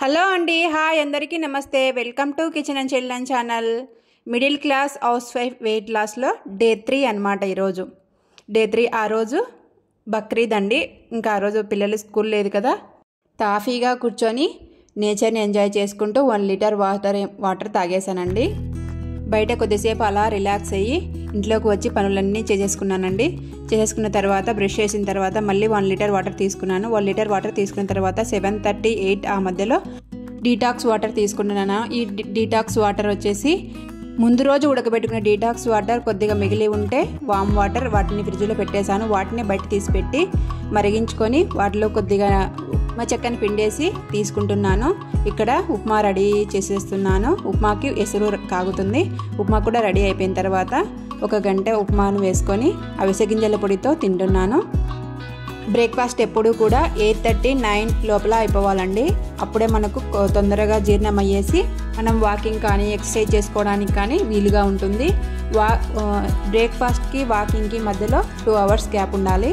Hello అండి, hi అందరికీ నమస్తే. Welcome to kitchen and children channel. Middle class house wife weight లాస్లో day 3 అనమాట. ఈరోజు డే 3. ఆ రోజు బక్రీద్ అండి. ఇంకా ఆ రోజు పిల్లలు స్కూల్ లేదు కదా, తాఫీగా కూర్చొని నేచర్ని ఎంజాయ్ చేసుకుంటూ 1 లీటర్ వాటర్ తాగేశానండి. బయట కొద్దిసేపు అలా రిలాక్స్ అయ్యి ఇంట్లోకి వచ్చి పనులన్నీ చేసేసుకున్నానండి. చేసేసుకున్న తర్వాత బ్రష్ చేసిన తర్వాత మళ్ళీ 1 లీటర్ వాటర్ తీసుకున్నాను. 1 లీటర్ వాటర్ తీసుకున్న తర్వాత 7:38 ఆ మధ్యలో డీటాక్స్ వాటర్ తీసుకున్నాను. ఈ డీటాక్స్ వాటర్ వచ్చేసి ముందు రోజు ఉడకబెట్టుకున్న డీటాక్స్ వాటర్ కొద్దిగా మిగిలి ఉంటే వామ్ వాటర్ వాటిని ఫ్రిడ్జ్లో పెట్టేశాను. వాటిని బయట తీసి పెట్టి మరిగించుకొని వాటిలో కొద్దిగా ఉప్మా చెక్కని పిండేసి తీసుకుంటున్నాను. ఇక్కడ ఉప్మా రెడీ చేసేస్తున్నాను. ఉప్మాకి ఎసురు కాగుతుంది. ఉప్మా కూడా రెడీ అయిపోయిన తర్వాత 1 గంట ఉప్మాను వేసుకొని అవిసె గింజల పొడితో తింటున్నాను. బ్రేక్ఫాస్ట్ ఎప్పుడు కూడా 8:30-9 లోపల అయిపోవాలండి. అప్పుడే మనకు తొందరగా జీర్ణం అయ్యేసి మనం వాకింగ్ కానీ ఎక్సర్సైజ్ చేసుకోవడానికి కానీ వీలుగా ఉంటుంది. బ్రేక్ఫాస్ట్కి వాకింగ్కి మధ్యలో 2 అవర్స్ గ్యాప్ ఉండాలి.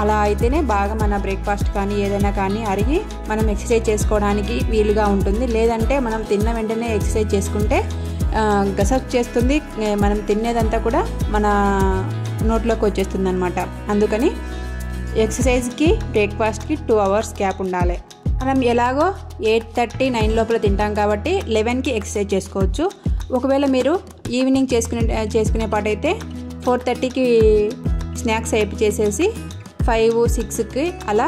అలా అయితేనే బాగా మన బ్రేక్ఫాస్ట్ కానీ ఏదైనా కానీ అరిగి మనం ఎక్సర్సైజ్ చేసుకోవడానికి వీలుగా ఉంటుంది. లేదంటే మనం తిన్న వెంటనే ఎక్సర్సైజ్ చేసుకుంటే గసప్ చేస్తుంది. మనం తినేదంతా కూడా మన నోట్లోకి వచ్చేస్తుంది అనమాట. అందుకని ఎక్సర్సైజ్కి బ్రేక్ఫాస్ట్కి 2 అవర్స్ గ్యాప్ ఉండాలి. మనం ఎలాగో 8:30-9 లోపల తింటాం కాబట్టి 11కి ఎక్సర్సైజ్ చేసుకోవచ్చు. ఒకవేళ మీరు ఈవినింగ్ చేసుకునే పాటైతే 4:30కి స్నాక్స్ చేసేసి 5-6కి అలా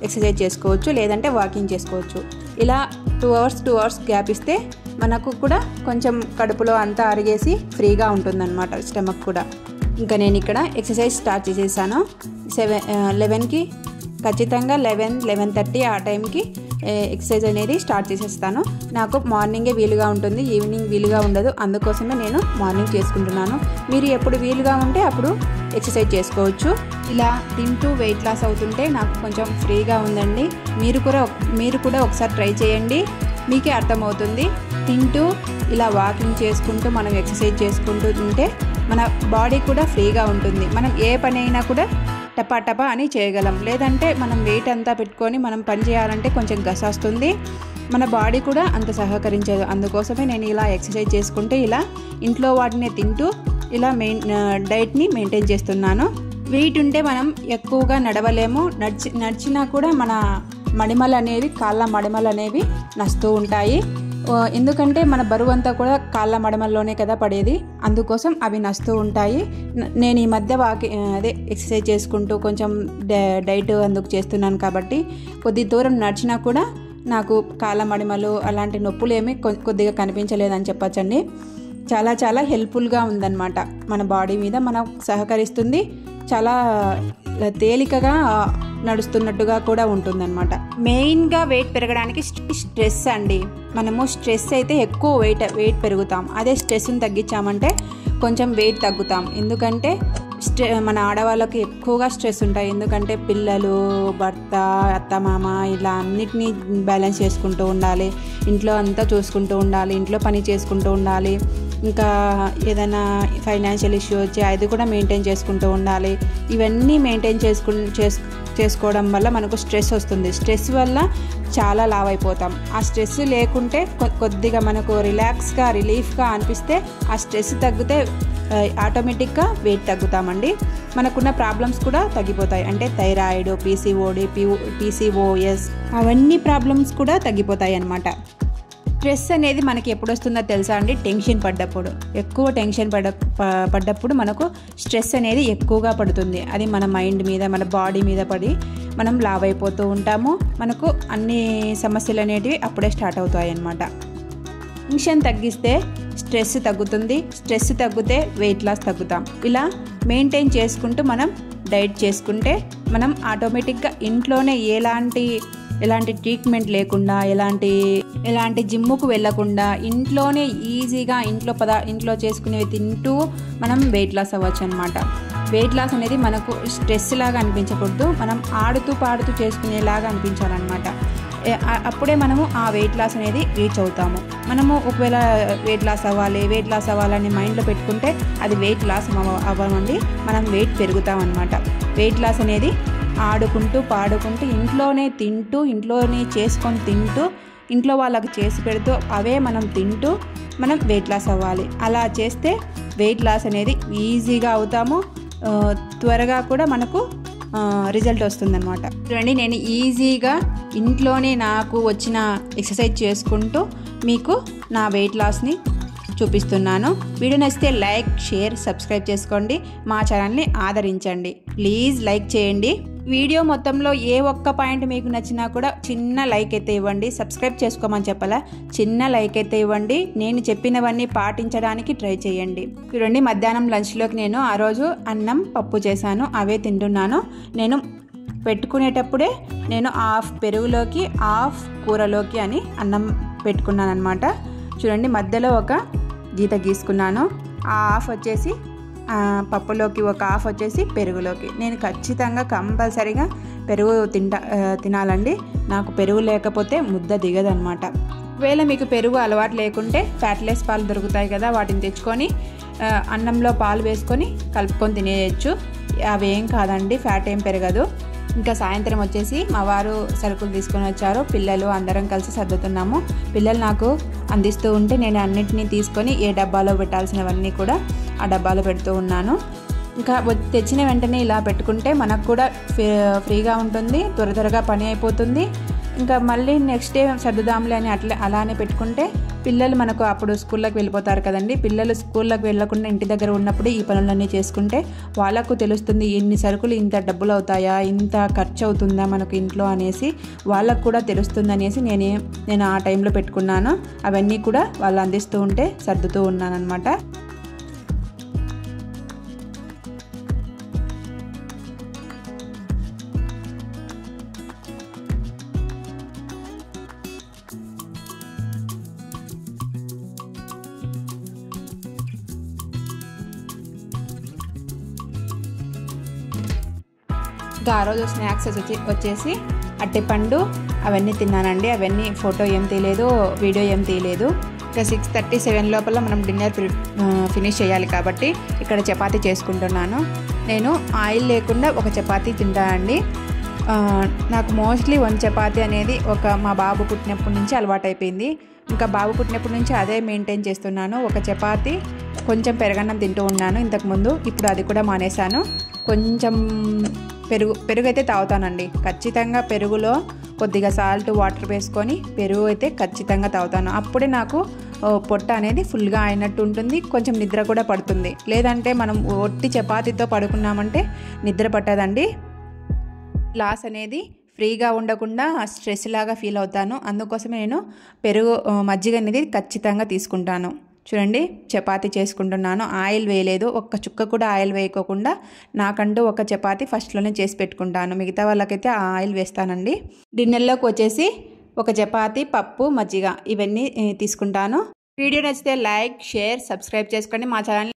ఎక్సర్సైజ్ చేసుకోవచ్చు. లేదంటే వాకింగ్ చేసుకోవచ్చు. ఇలా 2 అవర్స్ గ్యాప్ ఇస్తే మనకు కూడా కొంచెం కడుపులో అంతా అరిగేసి ఫ్రీగా ఉంటుందన్నమాట, స్టమక్ కూడా. ఇంకా నేను ఇక్కడ ఎక్సర్సైజ్ స్టార్ట్ చేసేసాను. 11కి ఖచ్చితంగా 11:30 ఆ టైంకి ఎక్సర్సైజ్ అనేది స్టార్ట్ చేసేస్తాను. నాకు మార్నింగే వీలుగా ఉంటుంది, ఈవినింగ్ వీలుగా ఉండదు. అందుకోసమే నేను మార్నింగ్ చేసుకుంటున్నాను. మీరు ఎప్పుడు వీలుగా ఉంటే అప్పుడు ఎక్సర్సైజ్ చేసుకోవచ్చు. ఇలా తింటూ వెయిట్ లాస్ అవుతుంటే నాకు కొంచెం ఫ్రీగా ఉందండి. మీరు కూడా ఒకసారి ట్రై చేయండి, మీకే అర్థమవుతుంది. తింటూ ఇలా వాకింగ్ చేసుకుంటూ మనం ఎక్సర్సైజ్ చేసుకుంటూ ఉంటే మన బాడీ కూడా ఫ్రీగా ఉంటుంది. మనం ఏ పని అయినా కూడా టపా అని చేయగలం. లేదంటే మనం వెయిట్ అంతా పెట్టుకొని మనం పని చేయాలంటే కొంచెం గసొస్తుంది, మన బాడీ కూడా అంత సహకరించదు. అందుకోసమే నేను ఇలా ఎక్సర్సైజ్ చేసుకుంటే ఇలా ఇంట్లో వాటిని తింటూ ఇలా డైట్ని మెయింటైన్ చేస్తున్నాను. వెయిట్ ఉంటే మనం ఎక్కువగా నడవలేము. నడిచినా కూడా మన మడిమలు అనేవి కాళ్ళ మడిమలు అనేవి నస్తూ ఉంటాయి. ఎందుకంటే మన బరువు అంతా కూడా కాళ్ళ మడమల్లోనే కదా పడేది. అందుకోసం అవి నస్తూ ఉంటాయి. నేను ఈ మధ్య ఎక్సర్సైజ్ చేసుకుంటూ కొంచెం డైట్ అందుకు చేస్తున్నాను కాబట్టి కొద్ది దూరం నడిచినా కూడా నాకు కాళ్ళ మడిమలు అలాంటి నొప్పులు ఏమీ కొద్దిగా కనిపించలేదని చెప్పచ్చండి. చాలా చాలా హెల్ప్ఫుల్గా ఉందన్నమాట. మన బాడీ మీద మనకు సహకరిస్తుంది. చాలా తేలికగా నడుస్తున్నట్టుగా కూడా ఉంటుందన్నమాట. మెయిన్గా వెయిట్ పెరగడానికి స్ట్రెస్ అండి. మనము స్ట్రెస్ అయితే ఎక్కువ వెయిట్ పెరుగుతాం. అదే స్ట్రెస్ని తగ్గించామంటే కొంచెం వెయిట్ తగ్గుతాం. ఎందుకంటే మన ఆడవాళ్ళకి ఎక్కువగా స్ట్రెస్ ఉంటాయి. ఎందుకంటే పిల్లలు, భర్త, అత్తమామ ఇలా అన్నిటినీ బ్యాలెన్స్ చేసుకుంటూ ఉండాలి. ఇంట్లో అంతా చూసుకుంటూ ఉండాలి. ఇంట్లో పని చేసుకుంటూ ఉండాలి. ఇంకా ఏదైనా ఫైనాన్షియల్ ఇష్యూ వచ్చి అది కూడా మెయింటైన్ చేసుకుంటూ ఉండాలి. ఇవన్నీ మెయింటైన్ చేసుకోవడం వల్ల మనకు స్ట్రెస్ వస్తుంది. స్ట్రెస్ వల్ల చాలా లావ్ అయిపోతాం. ఆ స్ట్రెస్ లేకుంటే కొద్దిగా మనకు రిలాక్స్గా రిలీఫ్గా అనిపిస్తే ఆ స్ట్రెస్ తగ్గితే ఆటోమేటిక్గా వెయిట్ తగ్గుతామండి. మనకున్న ప్రాబ్లమ్స్ కూడా తగ్గిపోతాయి. అంటే థైరాయిడ్, PCOD, PCOS అవన్నీ ప్రాబ్లమ్స్ కూడా తగ్గిపోతాయి అన్నమాట. స్ట్రెస్ అనేది మనకి ఎప్పుడు వస్తుందో తెలుసా అండి? టెన్షన్ పడ్డప్పుడు. ఎక్కువ టెన్షన్ పడ్డప్పుడు మనకు స్ట్రెస్ అనేది ఎక్కువగా పడుతుంది. అది మన మైండ్ మీద, మన బాడీ మీద పడి మనం లావ్ అయిపోతూ ఉంటాము. మనకు అన్ని సమస్యలు అనేటివి అప్పుడే స్టార్ట్ అవుతాయి అన్నమాట. టెన్షన్ తగ్గిస్తే స్ట్రెస్ తగ్గుతుంది. స్ట్రెస్ తగ్గితే వెయిట్ లాస్ తగ్గుతాం. ఇలా మెయింటైన్ చేసుకుంటూ మనం డైట్ చేసుకుంటే మనం ఆటోమేటిక్గా ఇంట్లోనే ఎలాంటి ట్రీట్మెంట్ లేకుండా, ఎలాంటి జిమ్ముకు వెళ్ళకుండా ఇంట్లోనే ఈజీగా ఇంట్లో చేసుకునేవి తింటూ మనం వెయిట్ లాస్ అవ్వచ్చు అనమాట. వెయిట్ లాస్ అనేది మనకు స్ట్రెస్ లాగా అనిపించకూడదు. మనం ఆడుతూ పాడుతూ చేసుకునేలాగా అనిపించాలన్నమాట. అప్పుడే మనము ఆ వెయిట్ లాస్ అనేది రీచ్ అవుతాము. మనము ఒకవేళ వెయిట్ లాస్ అవ్వాలని మైండ్లో పెట్టుకుంటే అది వెయిట్ లాస్ అవ్వమండి, మనం వెయిట్ పెరుగుతామన్నమాట. వెయిట్ లాస్ అనేది ఆడుకుంటూ పాడుకుంటూ ఇంట్లోనే చేసుకొని తింటూ ఇంట్లో వాళ్ళకి చేసి పెడుతూ అవే మనం తింటూ మనం వెయిట్ లాస్ అవ్వాలి. అలా చేస్తే వెయిట్ లాస్ అనేది ఈజీగా అవుతాము, త్వరగా కూడా మనకు రిజల్ట్ వస్తుందన్నమాట. చూడండి, నేను ఈజీగా ఇంట్లోనే నాకు వచ్చిన ఎక్సర్సైజ్ చేసుకుంటూ మీకు నా వెయిట్ లాస్ని చూపిస్తున్నాను. వీడియో నచ్చితే లైక్, షేర్, సబ్స్క్రైబ్ చేసుకోండి. మా ఛానల్ని ఆదరించండి. ప్లీజ్ లైక్ చేయండి. వీడియో మొత్తంలో ఏ ఒక్క పాయింట్ మీకు నచ్చినా కూడా చిన్న లైక్ అయితే ఇవ్వండి. సబ్స్క్రైబ్ చేసుకోమని చెప్పాలా, చిన్న లైక్ అయితే ఇవ్వండి. నేను చెప్పినవన్నీ పాటించడానికి ట్రై చేయండి. చూడండి, మధ్యాహ్నం లంచ్లోకి నేను ఆ రోజు అన్నం పప్పు చేశాను, అవే తింటున్నాను. నేను పెట్టుకునేటప్పుడే నేను హాఫ్ పెరుగులోకి హాఫ్ కూరలోకి అని అన్నం పెట్టుకున్నాను అనమాట. చూడండి, మధ్యలో ఒక గీత గీసుకున్నాను. ఆ హాఫ్ వచ్చేసి పప్పులోకి, ఒక హాఫ్ వచ్చేసి పెరుగులోకి. నేను ఖచ్చితంగా కంపల్సరీగా పెరుగు తినాలండి. నాకు పెరుగు లేకపోతే ముద్ద దిగదనమాట. ఒకవేళ మీకు పెరుగు అలవాటు లేకుంటే ఫ్యాట్లెస్ పాలు దొరుకుతాయి కదా, వాటిని తెచ్చుకొని అన్నంలో పాలు వేసుకొని కలుపుకొని తినేయచ్చు. అవేం కాదండి, ఫ్యాట్ ఏం పెరగదు. ఇంకా సాయంత్రం వచ్చేసి మా వారు సరుకులు తీసుకొని వచ్చారు. పిల్లలు అందరం కలిసి సర్దుతున్నాము. పిల్లలు నాకు అందిస్తూ ఉంటే నేను అన్నింటినీ తీసుకొని ఏ డబ్బాలో పెట్టాల్సినవన్నీ కూడా ఆ డబ్బాలో పెడుతూ ఉన్నాను. ఇంకా తెచ్చిన వెంటనే ఇలా పెట్టుకుంటే మనకు కూడా ఫ్రీగా ఉంటుంది, త్వరగా పని అయిపోతుంది. ఇంకా మళ్ళీ నెక్స్ట్ డే సర్దుదాంలే అని అలానే పెట్టుకుంటే పిల్లలు మనకు అప్పుడు స్కూల్లోకి వెళ్ళిపోతారు కదండి. పిల్లలు స్కూల్లోకి వెళ్ళకుండా ఇంటి దగ్గర ఉన్నప్పుడు ఈ పనులన్నీ చేసుకుంటే వాళ్ళకు తెలుస్తుంది, ఇన్ని సరుకులు ఇంత డబ్బులు అవుతాయా, ఇంత ఖర్చు అవుతుందా మనకు ఇంట్లో అనేసి వాళ్ళకు కూడా తెలుస్తుంది అనేసి నేను ఆ టైంలో పెట్టుకున్నాను. అవన్నీ కూడా వాళ్ళు అందిస్తూ ఉంటే సర్దుతూ ఉన్నాను అనమాట. ఇంకా ఆ రోజు స్నాక్స్ వచ్చేసి అట్టిపండు అవన్నీ తిన్నానండి. అవన్నీ ఫోటో ఏం తీయలేదు, వీడియో ఏం తీయలేదు. ఇంకా 6:37 లోపల మనం డిన్నర్ ఫినిష్ చేయాలి కాబట్టి ఇక్కడ చపాతీ చేసుకుంటున్నాను. నేను ఆయిల్ లేకుండా ఒక చపాతీ తింటానండి. నాకు మోస్ట్లీ 1 చపాతీ అనేది మా బాబు పుట్టినప్పటి నుంచి అలవాటైపోయింది. ఇంకా బాబు పుట్టినప్పటి నుంచి అదే మెయింటైన్ చేస్తున్నాను. ఒక చపాతీ కొంచెం పెరగన్నం తింటూ ఉన్నాను ఇంతకుముందు. ఇప్పుడు అది కూడా మానేశాను. కొంచెం పెరుగు అయితే తాగుతానండి. ఖచ్చితంగా పెరుగులో కొద్దిగా సాల్ట్, వాటర్ వేసుకొని పెరుగు అయితే ఖచ్చితంగా తాగుతాను. అప్పుడే నాకు పొట్ట అనేది ఫుల్గా అయినట్టు ఉంటుంది, కొంచెం నిద్ర కూడా పడుతుంది. లేదంటే మనం ఒట్టి చపాతీతో పడుకున్నామంటే నిద్ర పట్టదండి. లాస్ అనేది ఫ్రీగా ఉండకుండా స్ట్రెస్ లాగా ఫీల్ అవుతాను. అందుకోసమే నేను మజ్జిగ అనేది ఖచ్చితంగా తీసుకుంటాను. చూడండి, చపాతీ చేసుకుంటున్నాను. ఆయిల్ వేయలేదు, ఒక్క చుక్క కూడా ఆయిల్ వేయకోకుండా నాకంటూ ఒక చపాతీ ఫస్ట్లోనే చేసి పెట్టుకుంటాను. మిగతా వాళ్ళకైతే ఆ ఆయిల్ వేస్తానండి. డిన్నర్లోకి వచ్చేసి ఒక చపాతీ, పప్పు, మజ్జిగ ఇవన్నీ తీసుకుంటాను. వీడియో నచ్చితే లైక్, షేర్, సబ్స్క్రైబ్ చేసుకోండి. మా ఛానల్